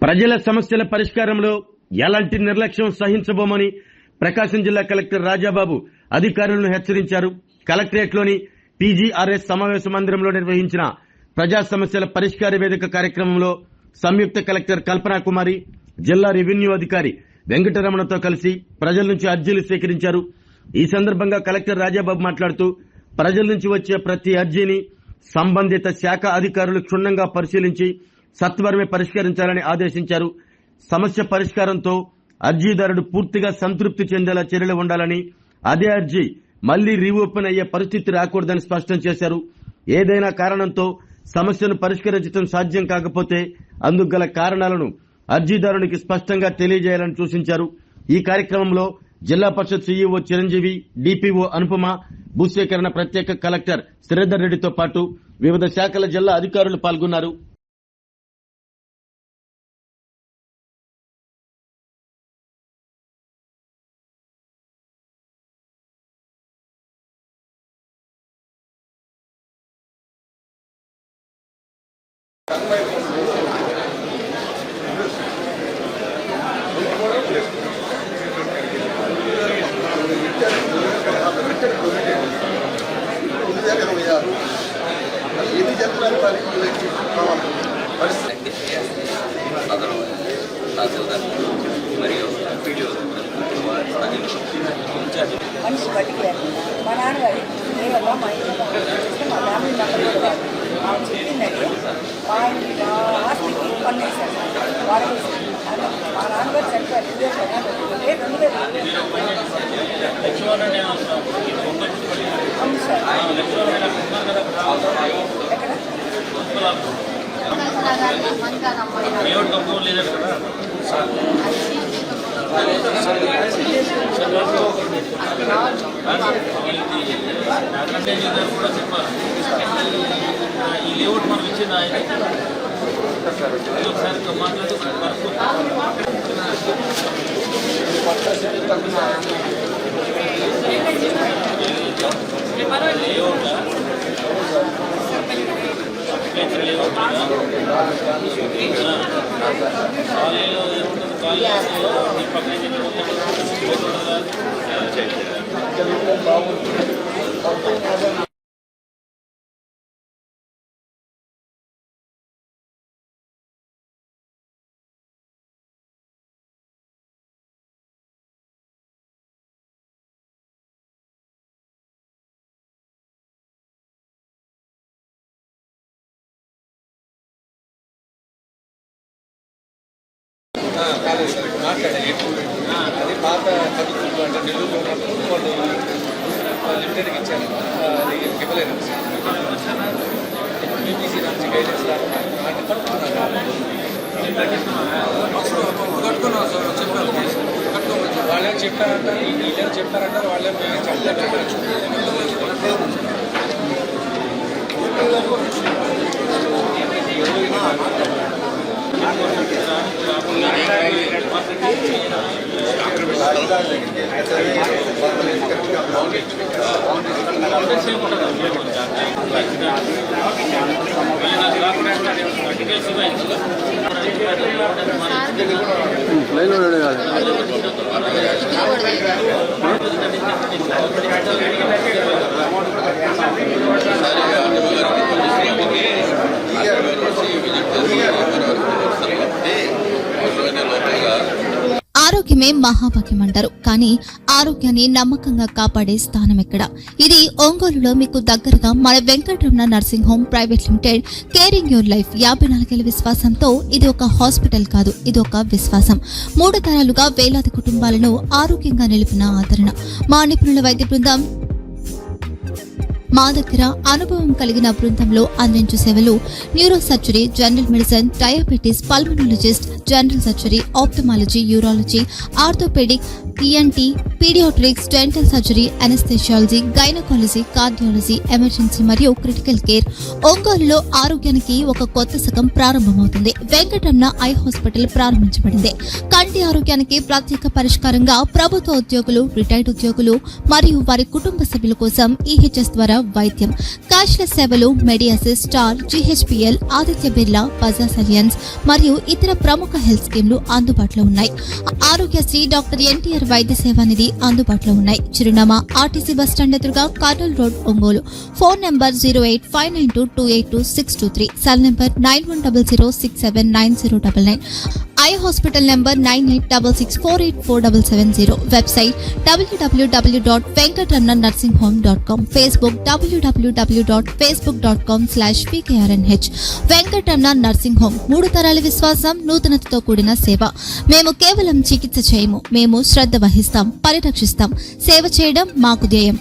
ప్రజల సమస్యల పరిష్కారంలో ఎలాంటి నిర్లక్ష్యం సహించబోమని ప్రకాశం జిల్లా కలెక్టర్ రాజాబాబు అధికారులను హెచ్చరించారు. కలెక్టరేట్లోని పీజీఆర్ఎస్ సమావేశ మందిరంలో నిర్వహించిన ప్రజా సమస్యల పరిష్కార వేదిక కార్యక్రమంలో సంయుక్త కలెక్టర్ కల్పనా కుమారి, జిల్లా రెవెన్యూ అధికారి వెంకటరమణతో కలిసి ప్రజల నుంచి అర్జీలు స్వీకరించారు. ఈ సందర్భంగా కలెక్టర్ రాజాబాబు మాట్లాడుతూ ప్రజల నుంచి వచ్చే ప్రతి అర్జీని సంబంధిత శాఖ అధికారులు క్షుణ్ణంగా పరిశీలించి సత్వరమే పరిష్కరించాలని ఆదేశించారు. సమస్య పరిష్కారంతో అర్జీదారుడు పూర్తిగా సంతృప్తి చెందేలా చర్యలు ఉండాలని, అదే అర్జీ మళ్లీ రీఓపెన్ అయ్యే పరిస్థితి రాకూడదని స్పష్టం చేశారు. ఏదైనా కారణంతో సమస్యను పరిష్కరించడం సాధ్యం కాకపోతే అందుకు గల కారణాలను అర్జీదారునికి స్పష్టంగా తెలియజేయాలని సూచించారు. ఈ కార్యక్రమంలో జిల్లా పరిషత్ సీఈఓ చిరంజీవి, డిపిఓ అనుపమ, భూసేకరణ ప్రత్యేక కలెక్టర్ శ్రీధర్ రెడ్డితో పాటు వివిధ శాఖల జిల్లా అధికారులు పాల్గొన్నారు. మనిషి బట్టికి మా నాన్నగారి ఏమన్నా మా ఇంట్లో మా ఫ్యామిలీ మెంబర్ కూడా ఆమె చెప్పిందండి. మా ఆస్తికి పన్నేశారు మా నాన్నగారు చనిపోయారు. 2000 అవును సార్. ఎక్కడ కూడా చెప్పారు. ఈ లేఅవుట్ మనం ఇచ్చింది ఆయన ఒకసారి మాట్లాడుతూ మాట్లాడాలి. అది పాత ప్రభుత్వం అంటే నెల్లూరులో ఉన్నప్పుడు వాళ్ళు లిమిటెడ్గా ఇచ్చారు. అది ఇవ్వలేదు. బీబీసీ నుంచి గైడెన్స్ వాళ్ళే చెప్పారంటారు, వీళ్ళేమో చెప్పారంటారు, వాళ్ళేమో చెప్పారంటారు. ఆరోగ్యమే మహాభాగ్యం అంటారు. కానీ ఆరోగ్యాన్ని నమ్మకంగా కాపాడే స్థానం ఎక్కడ? ఇది ఒంగోలులో మీకు దగ్గరగా మన Venkataramana nursing home private limited. Caring your life 54 విశ్వాసంతో ఇది ఒక హాస్పిటల్ కాదు, ఇది ఒక విశ్వాసం. 3 తరాలుగా వేలాది కుటుంబాలను ఆరోగ్యంగా నిలిపిన ఆదరణ. మా నిపుణుల వైద్య బృందం మా దగ్గర అనుభవం కలిగిన బృందంలో అందించే సేవలు neuro surgery, general medicine, diabetes, pulmonologist, general surgery, ophthalmology, urology, orthopaedic, ENT, paediatrics, dental surgery, anaesthesiology, gynaecology, cardiology, emergency మరియు క్రిటికల్ కేర్. ఒంగోలులో ఆరోగ్యానికి ఒక కొత్త శకం ప్రారంభమవుతుంది. వెంకటరమణ ఐ హాస్పిటల్ ప్రారంభించబడింది. కంటి ఆరోగ్యానికి ప్రత్యేక పరిష్కారంగా ప్రభుత్వ ఉద్యోగులు, రిటైర్డ్ ఉద్యోగులు మరియు వారి కుటుంబ సభ్యుల కోసం ఈహెచ్ఎస్ ద్వారా వైద్యం, క్యాష్లెస్ సేవలు, మెడియాసిస్, స్టార్, జీహెచ్పీఎల్, ఆదిత్య బిర్లా, బజాజ్ అలియన్స్ మరియు ఇతర ప్రముఖ హెల్త్ స్కీమ్లు అందుబాటులో ఉన్నాయి. ఆరోగ్యశ్రీ, డాక్టర్ ఎన్టీఆర్ వైద్య సేవా నిధి అందుబాటులో ఉన్నాయి. చిరునామా ఆర్టీసీ బస్టాండ్ ఎదురుగా, Kurnool road, Ongole. Phone number 08592282623, cell number 9100679099. Eye hospital number 9866484770. Website www.venkatramannursing.com. Facebook www.facebook.com/pkrnh. Venkataramana nursing home, 3 తరాల విశ్వాసం, నూతనతతో కూడిన సేవ. మేము కేవలం చికిత్స చేయము, మేము శ్రద్ధ వహిస్తాం, పరిరక్షిస్తాం. సేవ చేయడం మాకు ధ్యేయం.